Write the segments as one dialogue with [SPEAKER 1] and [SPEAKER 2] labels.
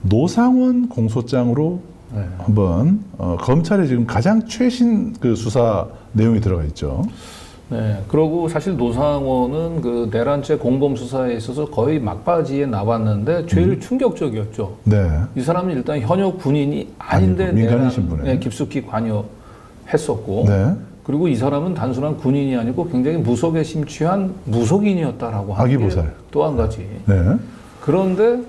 [SPEAKER 1] 노상원 공소장으로
[SPEAKER 2] 네.
[SPEAKER 1] 한번 검찰에 지금 가장 최신 그 수사 내용이 들어가 있죠.
[SPEAKER 2] 네. 그리고 사실 노상원은 그 내란죄 공범 수사에 있어서 거의 막바지에 나왔는데 제일 충격적이었죠.
[SPEAKER 1] 네.
[SPEAKER 2] 이 사람은 일단 현역 군인이 아닌데
[SPEAKER 1] 아니고, 민간이신 분에.
[SPEAKER 2] 내란에 깊숙이 관여했었고,
[SPEAKER 1] 네.
[SPEAKER 2] 그리고 이 사람은 단순한 군인이 아니고 굉장히 무속에 심취한 무속인이었다라고 하는
[SPEAKER 1] 아기보살.
[SPEAKER 2] 또 한 가지.
[SPEAKER 1] 네.
[SPEAKER 2] 그런데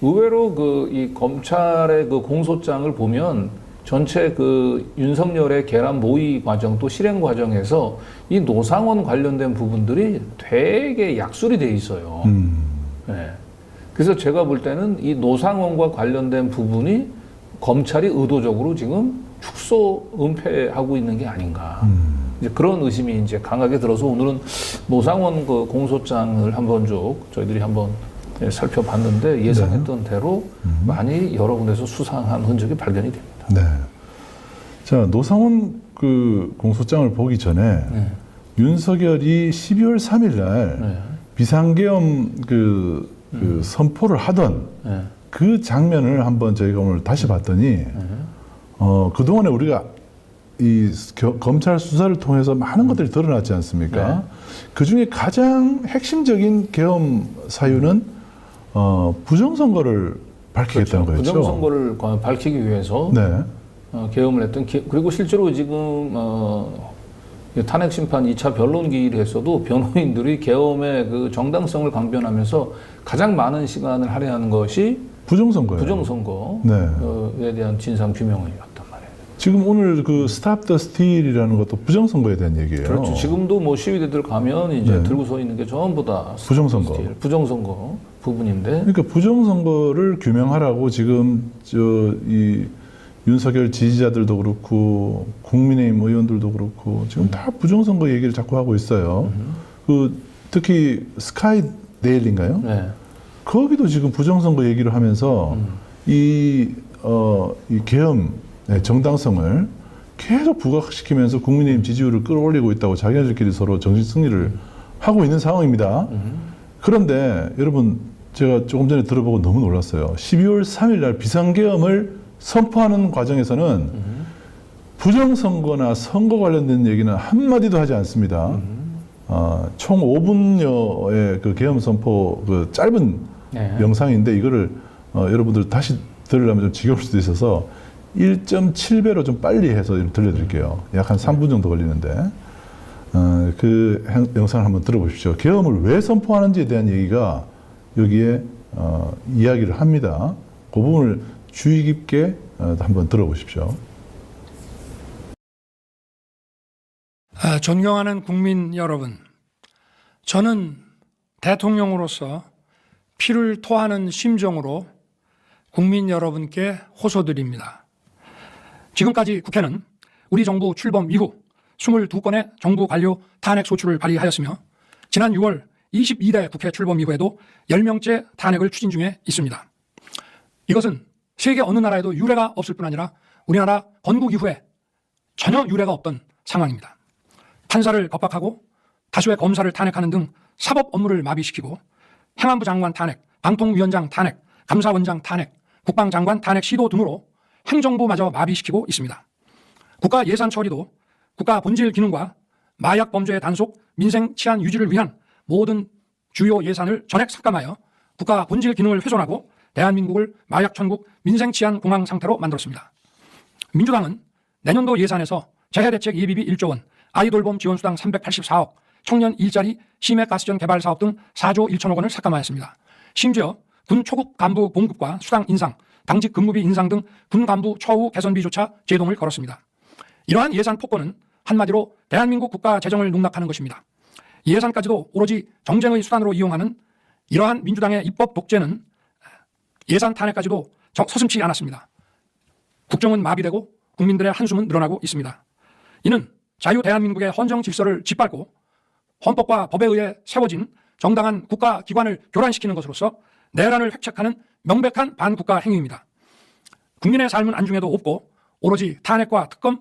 [SPEAKER 2] 의외로 그 이 검찰의 그 공소장을 보면 전체 그 윤석열의 계란 모의 과정 또 실행 과정에서 이 노상원 관련된 부분들이 되게 약술이 돼 있어요. 네. 그래서 제가 볼 때는 이 노상원과 관련된 부분이 검찰이 의도적으로 지금 축소 은폐하고 있는 게 아닌가. 이제 그런 의심이 이제 강하게 들어서 오늘은 노상원 그 공소장을 한번 쭉 저희들이 한번 살펴봤는데 예상했던 대로 많이 여러 군데서 수상한 흔적이 발견이 됩니다.
[SPEAKER 1] 네. 자, 노상원 그 공소장을 보기 전에
[SPEAKER 2] 네.
[SPEAKER 1] 윤석열이 12월 3일 날
[SPEAKER 2] 네.
[SPEAKER 1] 비상계엄 그 선포를 하던
[SPEAKER 2] 네.
[SPEAKER 1] 그 장면을 한번 저희가 오늘 다시 봤더니 그동안에 우리가 이 검찰 수사를 통해서 많은 것들이 드러났지 않습니까?
[SPEAKER 2] 네.
[SPEAKER 1] 그 중에 가장 핵심적인 계엄 사유는 부정선거를 밝히겠다는
[SPEAKER 2] 그렇죠.
[SPEAKER 1] 거였죠.
[SPEAKER 2] 부정선거를 밝히기 위해서
[SPEAKER 1] 네.
[SPEAKER 2] 계엄을 했던 그리고 실제로 지금 탄핵 심판 2차 변론 기일에서도 변호인들이 계엄의 그 정당성을 강변하면서 가장 많은 시간을 할애하는 것이
[SPEAKER 1] 부정선거예요.
[SPEAKER 2] 부정선거에 대한 진상 규명이었단 말이에요.
[SPEAKER 1] 지금 오늘 그 스탑 더 스틸이라는 것도 부정선거에 대한 얘기예요.
[SPEAKER 2] 그렇죠. 지금도 뭐 시위대들 가면 이제
[SPEAKER 1] 네.
[SPEAKER 2] 들고 서 있는 게 전부 다
[SPEAKER 1] 부정선거.
[SPEAKER 2] 부정선거 부분인데.
[SPEAKER 1] 그러니까 부정선거를 규명하라고 지금 이 윤석열 지지자들도 그렇고 국민의힘 의원들도 그렇고 지금 다 부정선거 얘기를 자꾸 하고 있어요. 그 특히 스카이 데일리인가요?
[SPEAKER 2] 네.
[SPEAKER 1] 거기도 지금 부정선거 얘기를 하면서 이 계엄 정당성을 계속 부각시키면서 국민의힘 지지율을 끌어올리고 있다고 자기네들끼리 서로 정신 승리를 하고 있는 상황입니다. 그런데 여러분 제가 조금 전에 들어보고 너무 놀랐어요. 12월 3일 날 비상계엄을 선포하는 과정에서는 부정선거나 선거 관련된 얘기는 한마디도 하지 않습니다. 총 5분여의 그 계엄 선포 그 짧은
[SPEAKER 2] 네.
[SPEAKER 1] 영상인데 이거를 여러분들 다시 들으려면 좀 지겨울 수도 있어서 1.7배로 좀 빨리 해서 들려드릴게요. 약 한 3분 정도 걸리는데 그 영상을 한번 들어보십시오. 계엄을 왜 선포하는지에 대한 얘기가 여기에 이야기를 합니다. 그 부분을 주의 깊게 한번 들어보십시오.
[SPEAKER 3] 존경하는 국민 여러분, 저는 대통령으로서 피를 토하는 심정으로 국민 여러분께 호소드립니다. 지금까지 국회는 우리 정부 출범 이후 22건의 정부 관료 탄핵 소추를 발의하였으며 지난 6월 22대 국회 출범 이후에도 10명째 탄핵을 추진 중에 있습니다. 이것은 세계 어느 나라에도 유례가 없을 뿐 아니라 우리나라 건국 이후에 전혀 유례가 없던 상황입니다. 판사를 겁박하고 다수의 검사를 탄핵하는 등 사법 업무를 마비시키고 행안부 장관 탄핵, 방통위원장 탄핵, 감사원장 탄핵, 국방장관 탄핵 시도 등으로 행정부마저 마비시키고 있습니다. 국가 예산 처리도 국가 본질 기능과 마약 범죄의 단속, 민생 치안 유지를 위한 모든 주요 예산을 전액 삭감하여 국가 본질 기능을 훼손하고 대한민국을 마약 천국, 민생 치안 공황 상태로 만들었습니다. 민주당은 내년도 예산에서 재해대책 예비비 1조 원, 아이돌봄 지원수당 384억, 청년 일자리, 심해가스전 개발 사업 등 4조 1천억 원을 삭감하였습니다. 심지어 군 초급 간부 봉급과 수당 인상, 당직 근무비 인상 등 군 간부 처우 개선비조차 제동을 걸었습니다. 이러한 예산 폭거는 한마디로 대한민국 국가 재정을 농락하는 것입니다. 이 예산까지도 오로지 정쟁의 수단으로 이용하는 이러한 민주당의 입법 독재는 예산 탄핵까지도 서슴지 않았습니다. 국정은 마비되고 국민들의 한숨은 늘어나고 있습니다. 이는 자유 대한민국의 헌정 질서를 짓밟고 헌법과 법에 의해 세워진 정당한 국가기관을 교란시키는 것으로서 내란을 획책하는 명백한 반국가 행위입니다. 국민의 삶은 안중에도 없고 오로지 탄핵과 특검,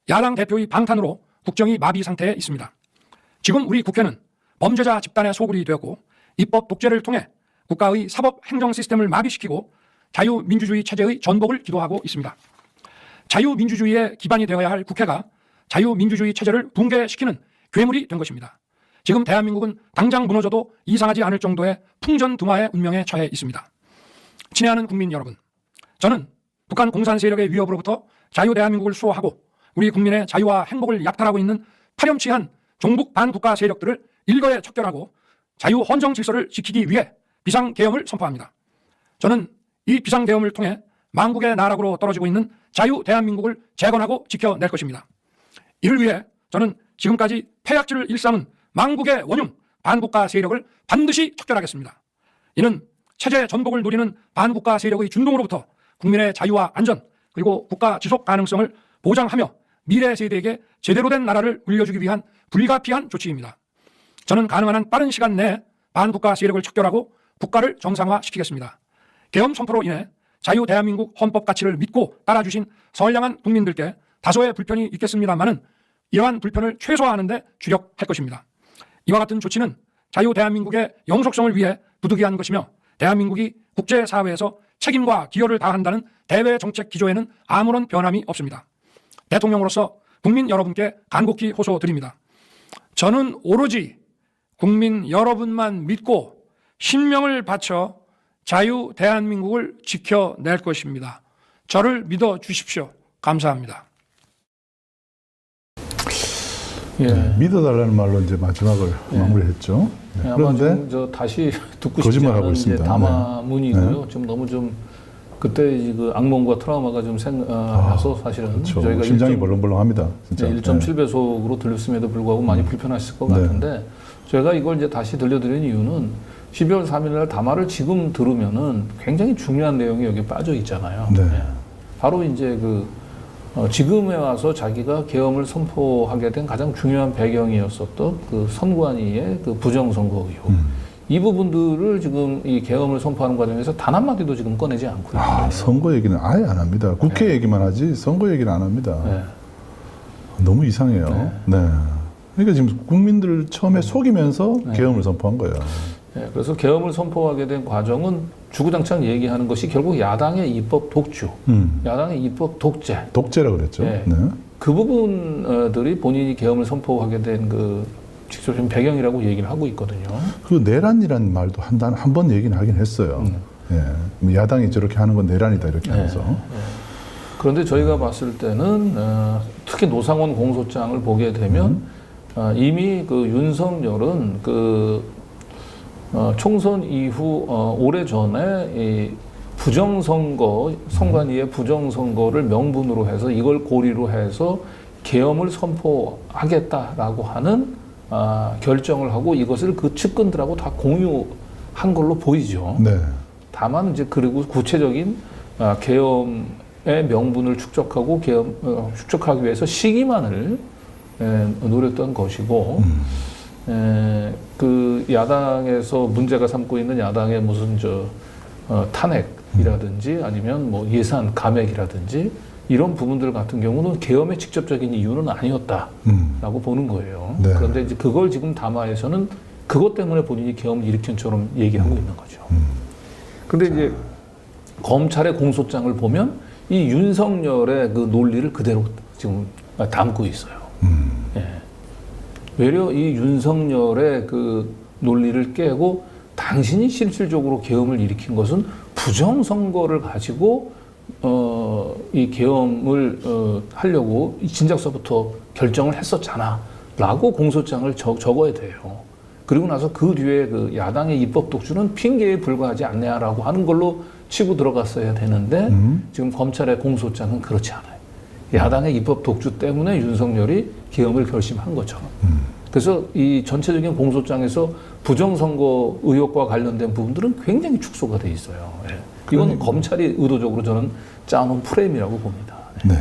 [SPEAKER 3] 야당 대표의 방탄으로 국정이 마비 상태에 있습니다. 지금 우리 국회는 범죄자 집단의 소굴이 되었고 입법 독재를 통해 국가의 사법 행정 시스템을 마비시키고 자유민주주의 체제의 전복을 기도하고 있습니다. 자유민주주의의 기반이 되어야 할 국회가 자유민주주의 체제를 붕괴시키는 괴물이 된 것입니다. 지금 대한민국은 당장 무너져도 이상하지 않을 정도의 풍전등화의 운명에 처해 있습니다. 친애하는 국민 여러분, 저는 북한 공산 세력의 위협으로부터 자유 대한민국을 수호하고 우리 국민의 자유와 행복을 약탈하고 있는 파렴치한 종북 반국가 세력들을 일거에 척결하고 자유 헌정 질서를 지키기 위해 비상계엄을 선포합니다. 저는 이 비상계엄을 통해 망국의 나락으로 떨어지고 있는 자유 대한민국을 재건하고 지켜낼 것입니다. 이를 위해 저는 지금까지 폐악질을 일삼은 망국의 원흉 반국가 세력을 반드시 척결하겠습니다. 이는 체제 전복을 노리는 반국가 세력의 준동으로부터 국민의 자유와 안전 그리고 국가 지속 가능성을 보장하며 미래 세대에게 제대로 된 나라를 물려주기 위한 불가피한 조치입니다. 저는 가능한 한 빠른 시간 내에 반국가 세력을 척결하고 국가를 정상화시키겠습니다. 계엄 선포로 인해 자유 대한민국 헌법 가치를 믿고 따라주신 선량한 국민들께 다소의 불편이 있겠습니다만은 이러한 불편을 최소화하는 데 주력할 것입니다. 이와 같은 조치는 자유 대한민국의 영속성을 위해 부득이한 것이며 대한민국이 국제사회에서 책임과 기여를 다한다는 대외 정책 기조에는 아무런 변함이 없습니다. 대통령으로서 국민 여러분께 간곡히 호소드립니다. 저는 오로지 국민 여러분만 믿고 신명을 바쳐 자유 대한민국을 지켜낼 것입니다. 저를 믿어 주십시오. 감사합니다.
[SPEAKER 2] 예.
[SPEAKER 1] 네, 믿어달라는 말로 이제 마지막을 마무리했죠. 네,
[SPEAKER 2] 아마
[SPEAKER 1] 그런데
[SPEAKER 2] 좀 저 다시 듣고 싶지
[SPEAKER 1] 거짓말하고
[SPEAKER 2] 않은 이제
[SPEAKER 1] 있습니다.
[SPEAKER 2] 담화문이고요. 좀 너무 좀 그때 그 악몽과 트라우마가 좀 생각나서 사실은
[SPEAKER 1] 그렇죠.
[SPEAKER 2] 저희가
[SPEAKER 1] 심장이 벌렁벌렁합니다. 진짜.
[SPEAKER 2] 1.7배속으로 들렸음에도 불구하고 많이 불편하실 것
[SPEAKER 1] 네.
[SPEAKER 2] 같은데 저희가 이걸 이제 다시 들려드리는 이유는 12월 3일 날 담화를 지금 들으면은 굉장히 중요한 내용이 여기 빠져 있잖아요.
[SPEAKER 1] 네.
[SPEAKER 2] 예. 바로 이제 지금에 와서 자기가 계엄을 선포하게 된 가장 중요한 배경이었었던 그 선관위의 그 부정선거 의혹. 이 부분들을 지금 이 계엄을 선포하는 과정에서 단 한마디도 지금 꺼내지 않고 있거든요.
[SPEAKER 1] 선거 얘기는 아예 안 합니다. 국회 얘기만 하지 선거 얘기는 안 합니다.
[SPEAKER 2] 네.
[SPEAKER 1] 너무 이상해요. 네. 그러니까 지금 국민들을 처음에 속이면서 계엄을 선포한 거예요.
[SPEAKER 2] 네, 그래서 계엄을 선포하게 된 과정은 주구장창 얘기하는 것이 결국 야당의 입법 독주, 야당의 입법 독재.
[SPEAKER 1] 독재라 그랬죠.
[SPEAKER 2] 네.
[SPEAKER 1] 네.
[SPEAKER 2] 그 부분들이 본인이 계엄을 선포하게 된 그 직접적인 배경이라고 얘기를 하고 있거든요.
[SPEAKER 1] 그 내란이라는 말도 한 번 얘기는 하긴 했어요. 예. 뭐 야당이 저렇게 하는 건 내란이다 이렇게 하면서.
[SPEAKER 2] 그런데 저희가 봤을 때는 특히 노상원 공소장을 보게 되면 이미 그 윤석열은 총선 이후 오래전에 이 부정선거, 선관위의 부정선거를 명분으로 해서 이걸 고리로 해서 계엄을 선포하겠다라고 하는 결정을 하고 이것을 그 측근들하고 다 공유한 걸로 보이죠.
[SPEAKER 1] 네.
[SPEAKER 2] 다만 이제 그리고 구체적인 계엄의 명분을 축적하고 축적하기 위해서 시기만을 노렸던 것이고 그 야당에서 문제가 삼고 있는 야당의 무슨 탄핵이라든지 아니면 뭐 예산 감액이라든지 이런 부분들 같은 경우는 계엄의 직접적인 이유는 아니었다라고 보는 거예요.
[SPEAKER 1] 네.
[SPEAKER 2] 그런데 이제 그걸 지금 담화에서는 그것 때문에 본인이 계엄을 일으킨 처럼 얘기하고 있는 거죠. 그런데 이제 검찰의 공소장을 보면 이 윤석열의 그 논리를 그대로 지금 담고 있어요. 예. 외려 이 윤석열의 그 논리를 깨고 당신이 실질적으로 계엄을 일으킨 것은 부정선거를 가지고 이 계엄을 하려고 진작서부터 결정을 했었잖아 라고 공소장을 적어야 돼요. 그리고 나서 그 뒤에 그 야당의 입법 독주는 핑계에 불과하지 않냐라고 하는 걸로 치고 들어갔어야 되는데 지금 검찰의 공소장은 그렇지 않아요. 야당의 입법 독주 때문에 윤석열이 계엄을 결심한 거죠. 그래서 이 전체적인 공소장에서 부정선거 의혹과 관련된 부분들은 굉장히 축소가 돼 있어요. 예. 이건 검찰이 의도적으로 저는 짜놓은 프레임이라고 봅니다.
[SPEAKER 1] 네.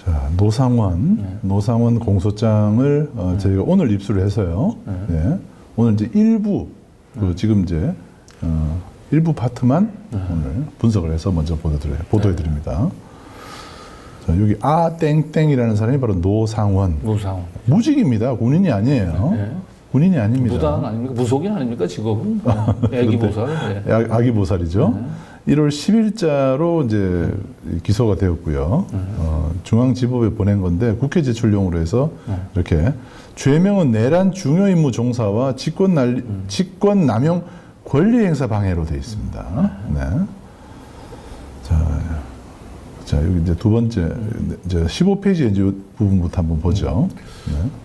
[SPEAKER 1] 자, 노상원 공소장을 저희가 오늘 입수를 해서요. 예. 오늘 이제 일부 지금 이제 일부 파트만 오늘 분석을 해서 먼저 보도해 드립니다. 자, 여기 땡땡이라는 사람이 바로 노상원. 무직입니다. 군인이 아니에요.
[SPEAKER 2] 네.
[SPEAKER 1] 군인이 아닙니다.
[SPEAKER 2] 무당 아닙니까? 무속인 아닙니까? 직업은 애기보살. 네.
[SPEAKER 1] 아기보살이죠. 1월 10일자로 이제 기소가 되었고요. 중앙지법에 보낸 건데 국회 제출용으로 해서 이렇게 죄명은 내란 중요 임무 종사와 직권남용 권리행사 방해로 되어 있습니다. 네. 자, 여기 이제 두 번째, 이제 15페이지 이제 부분부터 한번 보죠.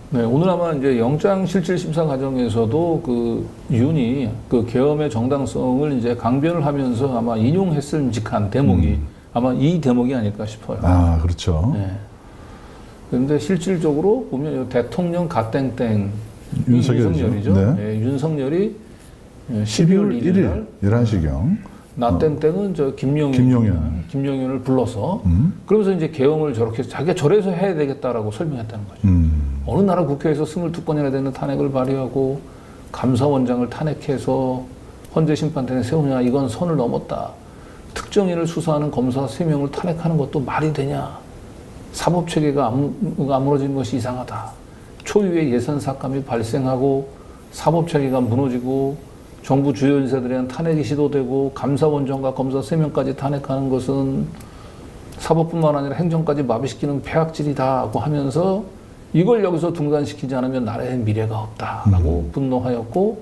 [SPEAKER 2] 네, 오늘 아마 이제 영장실질심사 과정에서도 그 윤이 그 계엄의 정당성을 이제 강변을 하면서 아마 인용했을직한 대목이 아마 이 대목이 아닐까 싶어요.
[SPEAKER 1] 아, 그렇죠.
[SPEAKER 2] 네. 그런데 실질적으로 보면 대통령 가땡땡
[SPEAKER 1] 윤석열이죠.
[SPEAKER 2] 윤석열이죠.
[SPEAKER 1] 네.
[SPEAKER 2] 네, 윤석열이 12월 1일 날
[SPEAKER 1] 11시경.
[SPEAKER 2] 나땡땡은 저 김용현을 불러서 그러면서 이제 계엄을 저렇게 자기가 저래서 해야 되겠다라고 설명했다는 거죠. 어느 나라 국회에서 22건이나 되는 탄핵을 발의하고 감사원장을 탄핵해서 헌재 심판단에 세우냐, 이건 선을 넘었다. 특정인을 수사하는 검사 3명을 탄핵하는 것도 말이 되냐. 사법체계가 아무러진 것이 이상하다. 초유의 예산 삭감이 발생하고 사법체계가 무너지고 정부 주요 인사들에 대한 탄핵이 시도되고 감사원장과 검사 3명까지 탄핵하는 것은 사법뿐만 아니라 행정까지 마비시키는 폐악질이다고 하면서 이걸 여기서 중단시키지 않으면 나라의 미래가 없다라고 분노하였고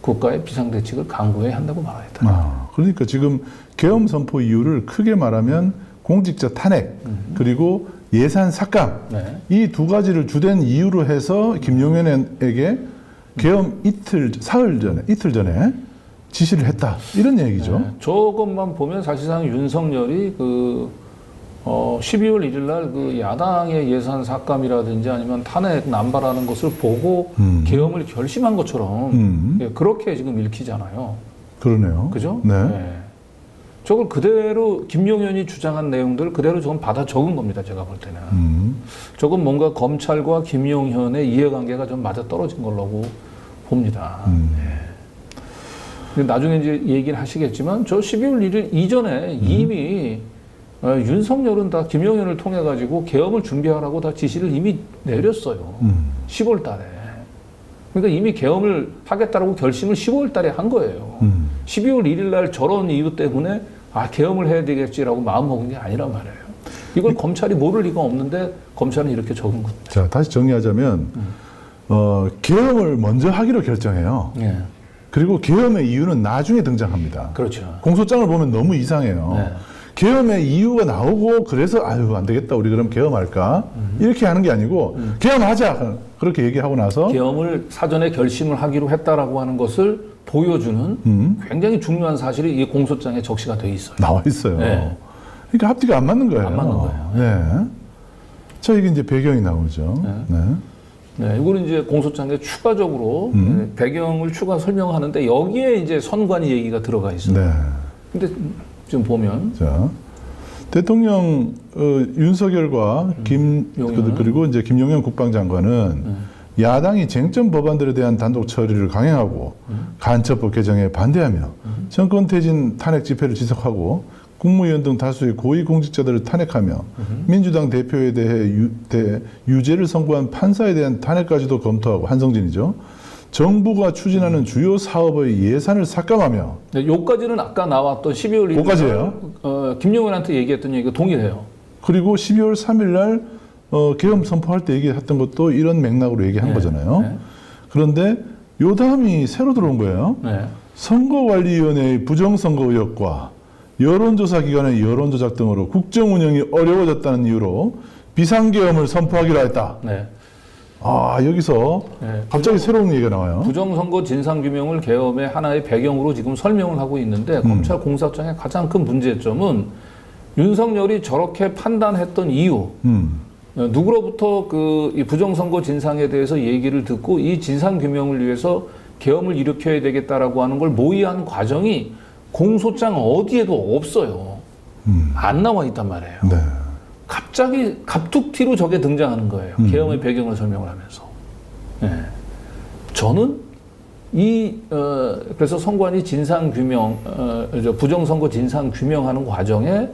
[SPEAKER 2] 국가의 비상대책을 강구해야 한다고 말하였다.
[SPEAKER 1] 아, 그러니까 지금 계엄 선포 이유를 크게 말하면 공직자 탄핵 그리고 예산 삭감
[SPEAKER 2] 네.
[SPEAKER 1] 이 두 가지를 주된 이유로 해서 김용현에게 계엄 이틀 전에 지시를 했다 이런 얘기죠.
[SPEAKER 2] 네, 저것만 보면 사실상 윤석열이 12월 1일 날 그 야당의 예산 삭감이라든지 아니면 탄핵 남발하는 것을 보고 계엄을 결심한 것처럼 예, 그렇게 지금 읽히잖아요.
[SPEAKER 1] 그러네요.
[SPEAKER 2] 그죠?
[SPEAKER 1] 네.
[SPEAKER 2] 저걸 그대로 김용현이 주장한 내용들을 그대로 저건 받아 적은 겁니다. 제가 볼 때는. 저건 뭔가 검찰과 김용현의 이해관계가 좀 맞아 떨어진 걸로 봅니다. 근데 나중에 이제 얘기를 하시겠지만 저 12월 1일 이전에 이미 윤석열은 다 김용현을 통해 가지고 계엄을 준비하라고 다 지시를 이미 내렸어요. 10월 달에. 그러니까 이미 계엄을 하겠다라고 결심을 15월 달에 한 거예요. 12월 1일 날 저런 이유 때문에 계엄을 해야 되겠지라고 마음먹은 게 아니란 말이에요. 이걸 검찰이 모를 리가 없는데 검찰은 이렇게 적은 겁니다.
[SPEAKER 1] 자, 다시 정리하자면 계엄을 먼저 하기로 결정해요.
[SPEAKER 2] 예.
[SPEAKER 1] 그리고 계엄의 이유는 나중에 등장합니다.
[SPEAKER 2] 그렇죠.
[SPEAKER 1] 공소장을 보면 너무 이상해요.
[SPEAKER 2] 네.
[SPEAKER 1] 계엄의 이유가 나오고 그래서 안 되겠다 우리 그럼 계엄할까 이렇게 하는 게 아니고 계엄하자 그렇게 얘기하고 나서
[SPEAKER 2] 계엄을 사전에 결심을 하기로 했다라고 하는 것을 보여주는 굉장히 중요한 사실이 이 공소장에 적시가 돼 있어요.
[SPEAKER 1] 나와 있어요.
[SPEAKER 2] 네.
[SPEAKER 1] 그러니까 앞뒤가 안 맞는 거예요.
[SPEAKER 2] 안 맞는 거예요.
[SPEAKER 1] 네. 자, 이게 이제 배경이 나오죠.
[SPEAKER 2] 네. 네, 이거는 이제 공소장에 추가적으로 배경을 추가 설명하는데 여기에 이제 선관위 얘기가 들어가 있어요.
[SPEAKER 1] 네.
[SPEAKER 2] 근데 지금 보면
[SPEAKER 1] 자, 대통령 윤석열과 그리고 이제 김용현 국방장관은 야당이 쟁점 법안들에 대한 단독 처리를 강행하고 간첩법 개정에 반대하며 정권 퇴진 탄핵 집회를 지속하고 국무위원 등 다수의 고위 공직자들을 탄핵하며 민주당 대표에 대해 유죄를 선고한 판사에 대한 탄핵까지도 검토하고 한성진이죠. 정부가 추진하는 주요 사업의 예산을 삭감하며
[SPEAKER 2] 네, 요까지는 아까 나왔던 12월 1일
[SPEAKER 1] 요까지예요?
[SPEAKER 2] 김용현한테 얘기했던 얘기가 동일해요.
[SPEAKER 1] 그리고 12월 3일 날 계엄 선포할 때 얘기했던 것도 이런 맥락으로 얘기한
[SPEAKER 2] 네.
[SPEAKER 1] 거잖아요.
[SPEAKER 2] 네.
[SPEAKER 1] 그런데 요 다음이 새로 들어온 거예요.
[SPEAKER 2] 네.
[SPEAKER 1] 선거관리위원회의 부정선거 의혹과 여론조사 기관의 여론조작 등으로 국정 운영이 어려워졌다는 이유로 비상계엄을 선포하기로 했다.
[SPEAKER 2] 네.
[SPEAKER 1] 여기서
[SPEAKER 2] 네.
[SPEAKER 1] 갑자기 새로운 얘기가 나와요.
[SPEAKER 2] 부정선거 진상규명을 계엄의 하나의 배경으로 지금 설명을 하고 있는데 검찰 공사장의 가장 큰 문제점은 윤석열이 저렇게 판단했던 이유, 누구로부터 이 부정선거 진상에 대해서 얘기를 듣고 이 진상규명을 위해서 계엄을 일으켜야 되겠다라고 하는 걸 모의한 과정이 공소장 어디에도 없어요. 안 나와 있단 말이에요.
[SPEAKER 1] 네.
[SPEAKER 2] 갑자기 갑툭튀로 저게 등장하는 거예요. 계엄의 배경을 설명을 하면서. 네. 저는 그래서 선관위 진상규명, 부정선거 진상규명하는 과정에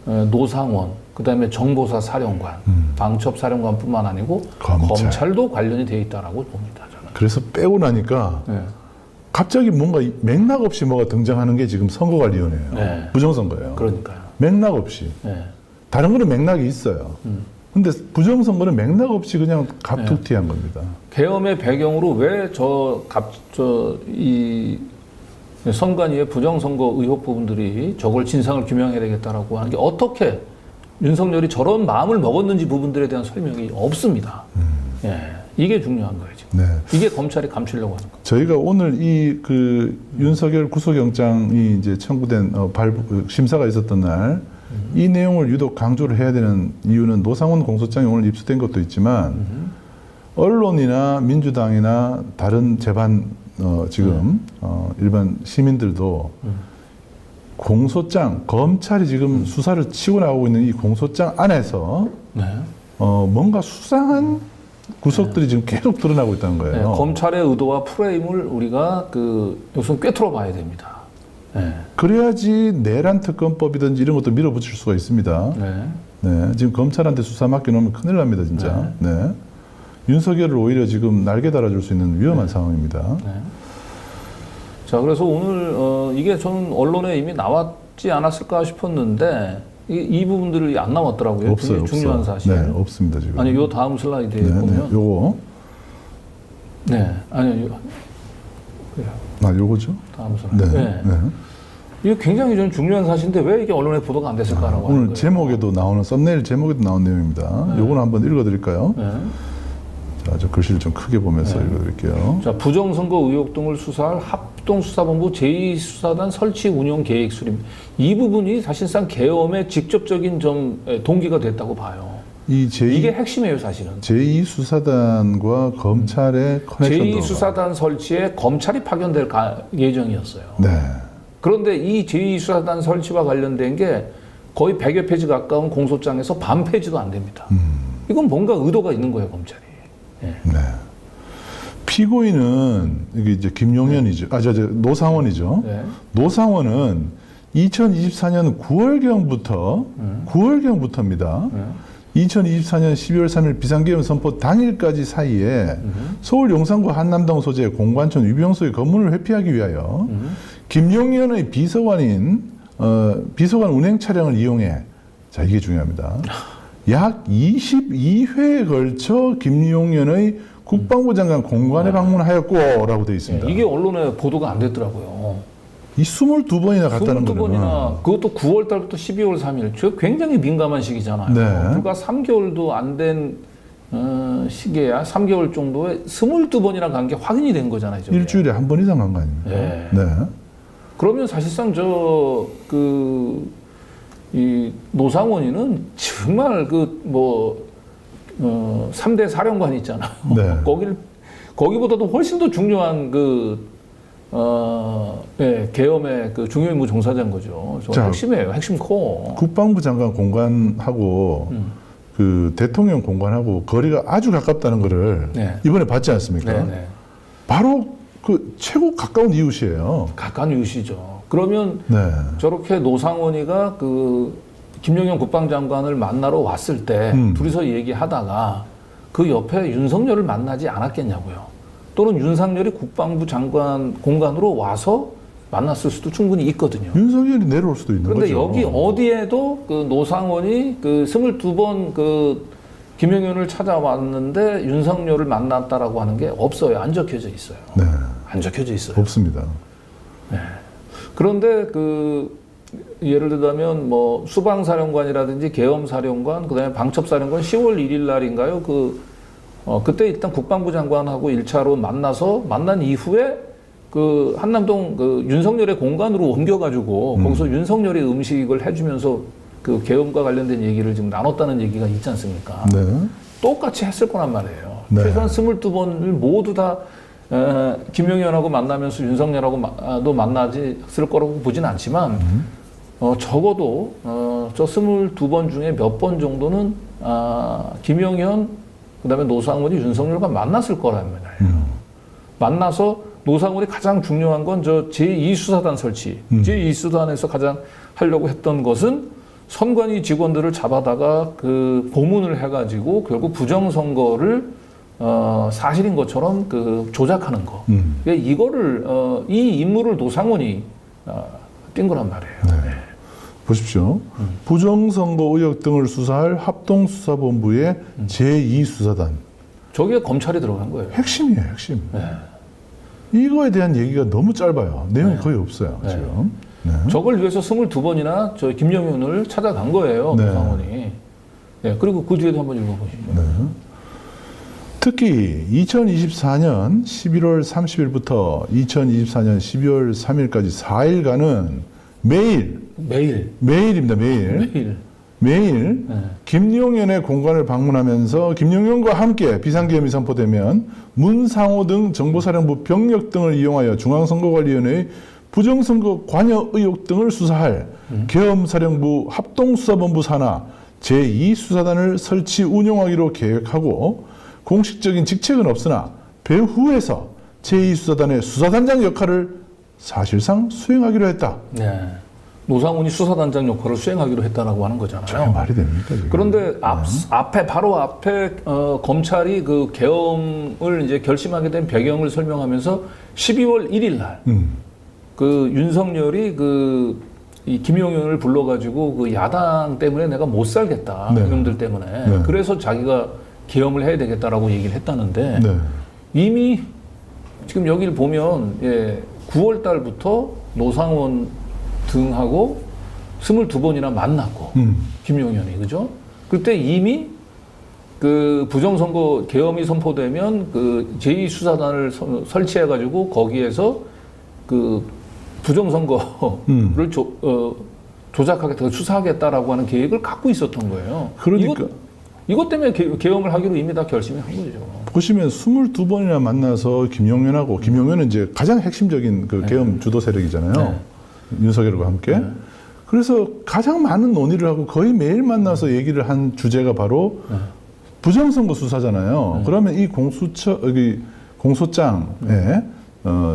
[SPEAKER 2] 노상원, 그 다음에 정보사 사령관, 방첩사령관뿐만 아니고 검찰도 관련이 되어 있다라고 봅니다. 저는.
[SPEAKER 1] 그래서 빼고 나니까
[SPEAKER 2] 네.
[SPEAKER 1] 갑자기 뭔가 맥락 없이 뭐가 등장하는 게 지금 선거관리위원회예요.
[SPEAKER 2] 네.
[SPEAKER 1] 부정선거예요.
[SPEAKER 2] 그러니까요.
[SPEAKER 1] 맥락 없이.
[SPEAKER 2] 네.
[SPEAKER 1] 다른 거는 맥락이 있어요. 근데 부정선거는 맥락 없이 그냥
[SPEAKER 2] 네.
[SPEAKER 1] 갑툭튀한 겁니다.
[SPEAKER 2] 계엄의 배경으로 왜 이 선관위의 부정선거 의혹 부분들이 저걸 진상을 규명해야 되겠다라고 하는 게 어떻게 윤석열이 저런 마음을 먹었는지 부분들에 대한 설명이 없습니다. 예, 이게 중요한 거예요, 지금.
[SPEAKER 1] 네.
[SPEAKER 2] 이게 검찰이 감추려고 하는 거.
[SPEAKER 1] 저희가 오늘 이 그 윤석열 구속영장이 이제 청구된 심사가 있었던 날 이 내용을 유독 강조를 해야 되는 이유는 노상원 공소장이 오늘 입수된 것도 있지만 언론이나 민주당이나 다른 재반 지금 일반 시민들도 공소장 검찰이 지금 수사를 치고 나오고 있는 이 공소장 안에서
[SPEAKER 2] 네.
[SPEAKER 1] 뭔가 수상한 구석들이 지금 계속 드러나고 있다는
[SPEAKER 2] 네,
[SPEAKER 1] 거예요.
[SPEAKER 2] 검찰의 의도와 프레임을 우리가 여기서 꿰뚫어 봐야 됩니다. 네.
[SPEAKER 1] 그래야지 내란 특검법이든지 이런 것도 밀어붙일 수가 있습니다.
[SPEAKER 2] 네.
[SPEAKER 1] 네, 지금 검찰한테 수사 맡겨놓으면 큰일 납니다, 진짜. 네. 윤석열을 오히려 지금 날개 달아줄 수 있는 위험한 상황입니다.
[SPEAKER 2] 네. 자, 그래서 오늘 이게 저는 언론에 이미 나왔지 않았을까 싶었는데 이 부분들이 안 나왔더라고요.
[SPEAKER 1] 없어요,
[SPEAKER 2] 굉장히 중요한
[SPEAKER 1] 없어.
[SPEAKER 2] 사실.
[SPEAKER 1] 네, 없습니다 지금.
[SPEAKER 2] 아니, 요 다음 슬라이드에
[SPEAKER 1] 네,
[SPEAKER 2] 보면,
[SPEAKER 1] 네, 요거.
[SPEAKER 2] 네, 아니요,
[SPEAKER 1] 요거죠?
[SPEAKER 2] 다음 슬라이드.
[SPEAKER 1] 네,
[SPEAKER 2] 네.
[SPEAKER 1] 네.
[SPEAKER 2] 이게 굉장히 좀 중요한 사실인데 왜 이게 언론에 보도가 안 됐을까라고 하는
[SPEAKER 1] 오늘
[SPEAKER 2] 거예요.
[SPEAKER 1] 제목에도 나오는 썸네일 제목에도 나온 내용입니다. 요거는 한번 읽어드릴까요?
[SPEAKER 2] 네.
[SPEAKER 1] 자, 저 글씨를 좀 크게 보면서 읽어드릴게요.
[SPEAKER 2] 자, 부정선거 의혹 등을 수사할 합동수사본부 제2수사단 설치 운영 계획 수립. 이 부분이 사실상 계엄의 직접적인 좀 동기가 됐다고 봐요. 이게 핵심이에요, 사실은.
[SPEAKER 1] 제2수사단과 검찰의 커넥션도.
[SPEAKER 2] 제2수사단 설치에 검찰이 파견될 예정이었어요.
[SPEAKER 1] 네.
[SPEAKER 2] 그런데 이 제2수사단 설치와 관련된 게 거의 100여 페이지 가까운 공소장에서 반 페이지도 안 됩니다. 이건 뭔가 의도가 있는 거예요, 검찰이. 네.
[SPEAKER 1] 네. 피고인은 이게 이제 김용현이죠. 노상원이죠.
[SPEAKER 2] 네.
[SPEAKER 1] 노상원은 2024년 9월경부터입니다. 2024년 12월 3일 비상계엄 선포 당일까지 사이에 서울 용산구 한남동 소재 공관촌 유병소의 건물을 회피하기 위하여 김용현의 비서관 운행 차량을 이용해, 자, 이게 중요합니다. 약 22회에 걸쳐 김용현의 국방부 장관 공관에 방문하였고라고 되어 있습니다.
[SPEAKER 2] 이게 언론에 보도가 안 됐더라고요.
[SPEAKER 1] 이 22번이나 갔다는 거는
[SPEAKER 2] 22번이나 그것도 9월 달부터 12월 3일. 저 굉장히 민감한 시기잖아요.
[SPEAKER 1] 네.
[SPEAKER 2] 불과 3개월도 안 된 시기야. 3개월 정도에 22번이나 간 게 확인이 된 거잖아요. 저게.
[SPEAKER 1] 일주일에 한 번 이상 간 거 아닙니까?
[SPEAKER 2] 네.
[SPEAKER 1] 네.
[SPEAKER 2] 그러면 사실상 이 노상원이는 정말 3대 사령관 있잖아요.
[SPEAKER 1] 네.
[SPEAKER 2] 거기보다도 훨씬 더 중요한 계엄의 중요 임무 종사자인 거죠.
[SPEAKER 1] 자,
[SPEAKER 2] 핵심이에요. 핵심 코어.
[SPEAKER 1] 국방부 장관 공관하고 그 대통령 공관하고 거리가 아주 가깝다는 거를
[SPEAKER 2] 네.
[SPEAKER 1] 이번에 봤지 않습니까?
[SPEAKER 2] 네네.
[SPEAKER 1] 바로 그 최고 가까운 이웃이에요.
[SPEAKER 2] 가까운 이웃이죠. 그러면
[SPEAKER 1] 네.
[SPEAKER 2] 저렇게 노상원이가 김용현 국방장관을 만나러 왔을 때 둘이서 얘기하다가 그 옆에 윤석열을 만나지 않았겠냐고요. 또는 윤석열이 국방부 장관 공간으로 와서 만났을 수도 충분히 있거든요.
[SPEAKER 1] 윤석열이 내려올 수도 있는
[SPEAKER 2] 그런데
[SPEAKER 1] 거죠.
[SPEAKER 2] 여기 어디에도 노상원이 22번 김용현을 찾아왔는데 윤석열을 만났다라고 하는 게 없어요. 안 적혀져 있어요.
[SPEAKER 1] 네.
[SPEAKER 2] 안 적혀져 있어요.
[SPEAKER 1] 없습니다.
[SPEAKER 2] 네. 그런데 예를 들자면 수방사령관이라든지 계엄사령관, 그다음에 방첩사령관 10월 1일 날인가요? 그때 일단 국방부 장관하고 1차로 만난 이후에 한남동 윤석열의 공간으로 옮겨가지고 거기서 윤석열이 음식을 해주면서 계엄과 관련된 얘기를 지금 나눴다는 얘기가 있지 않습니까?
[SPEAKER 1] 네.
[SPEAKER 2] 똑같이 했을 거란 말이에요.
[SPEAKER 1] 네.
[SPEAKER 2] 최소한 22번을 모두 다 김용현하고 만나면서 윤석열하고도 만나질 거라고 보진 않지만 적어도 저 22번 중에 몇 번 정도는 김용현 그다음에 노상원이 윤석열과 만났을 거란 말이에요. 만나서 노상원이 가장 중요한 건 저 제2수사단 설치. 제2수사단에서 가장 하려고 했던 것은 선관위 직원들을 잡아다가 고문을 해가지고 결국 부정선거를 사실인 것처럼 그 조작하는 거.
[SPEAKER 1] 음.
[SPEAKER 2] 이거를 이 임무를 노상원이 띈 거란 말이에요.
[SPEAKER 1] 네. 보십시오. 부정선거 의혹 등을 수사할 합동수사본부의 제2수사단.
[SPEAKER 2] 저게 검찰이 들어간 거예요.
[SPEAKER 1] 핵심이에요, 핵심.
[SPEAKER 2] 네.
[SPEAKER 1] 이거에 대한 얘기가 너무 짧아요. 내용이
[SPEAKER 2] 네.
[SPEAKER 1] 거의 없어요,
[SPEAKER 2] 네.
[SPEAKER 1] 지금. 네.
[SPEAKER 2] 저걸 위해서 22번이나 저 김영윤을 찾아간 거예요,
[SPEAKER 1] 네.
[SPEAKER 2] 노상원이. 네. 그리고 그 뒤에도 한번 읽어보시죠.
[SPEAKER 1] 네. 특히 2024년 11월 30일부터 2024년 12월 3일까지 4일간은 매일입니다, 매일.
[SPEAKER 2] 네.
[SPEAKER 1] 김용현의 공간을 방문하면서 김용현과 함께 비상계엄이 선포되면 문상호 등 정보사령부 병력 등을 이용하여 중앙선거관리위원회의 부정선거 관여 의혹 등을 수사할 계엄사령부 합동수사본부 산하 제2수사단을 설치 운영하기로 계획하고 공식적인 직책은 없으나 배후에서 제2수사단의 수사단장 역할을 사실상 수행하기로 했다.
[SPEAKER 2] 네. 노상훈이 수사단장 역할을 수행하기로 했다라고 하는
[SPEAKER 1] 저게
[SPEAKER 2] 거잖아요.
[SPEAKER 1] 말이 됩니까? 지금?
[SPEAKER 2] 그런데 바로 앞에 검찰이 그 계엄을 이제 결심하게 된 배경을 설명하면서 12월 1일 날 그 윤석열이 이 김용현을 불러가지고 그 야당 때문에 내가 못 살겠다.
[SPEAKER 1] 네.
[SPEAKER 2] 이놈들 때문에.
[SPEAKER 1] 네.
[SPEAKER 2] 그래서 자기가 계엄을 해야 되겠다라고 얘기를 했다는데
[SPEAKER 1] 네.
[SPEAKER 2] 이미 지금 여기를 보면 9월 달부터 노상원 등하고 22번이나 만났고 김용현이 그죠? 그때 이미 그 부정선거 계엄이 선포되면 그 제2수사단을 설치해가지고 거기에서 그 부정선거를 조작하겠다, 수사하겠다라고 하는 계획을 갖고 있었던 거예요.
[SPEAKER 1] 그러니까
[SPEAKER 2] 이것 때문에 계엄을 하기로 이미 다 결심을 한 거죠.
[SPEAKER 1] 보시면 22번이나 만나서 김용현은 이제 가장 핵심적인 그 계엄 주도 세력이잖아요.
[SPEAKER 2] 네.
[SPEAKER 1] 윤석열과 함께.
[SPEAKER 2] 네.
[SPEAKER 1] 그래서 가장 많은 논의를 하고 거의 매일 만나서 얘기를 한 주제가 바로 부정선거 수사잖아요. 그러면 이 공소장에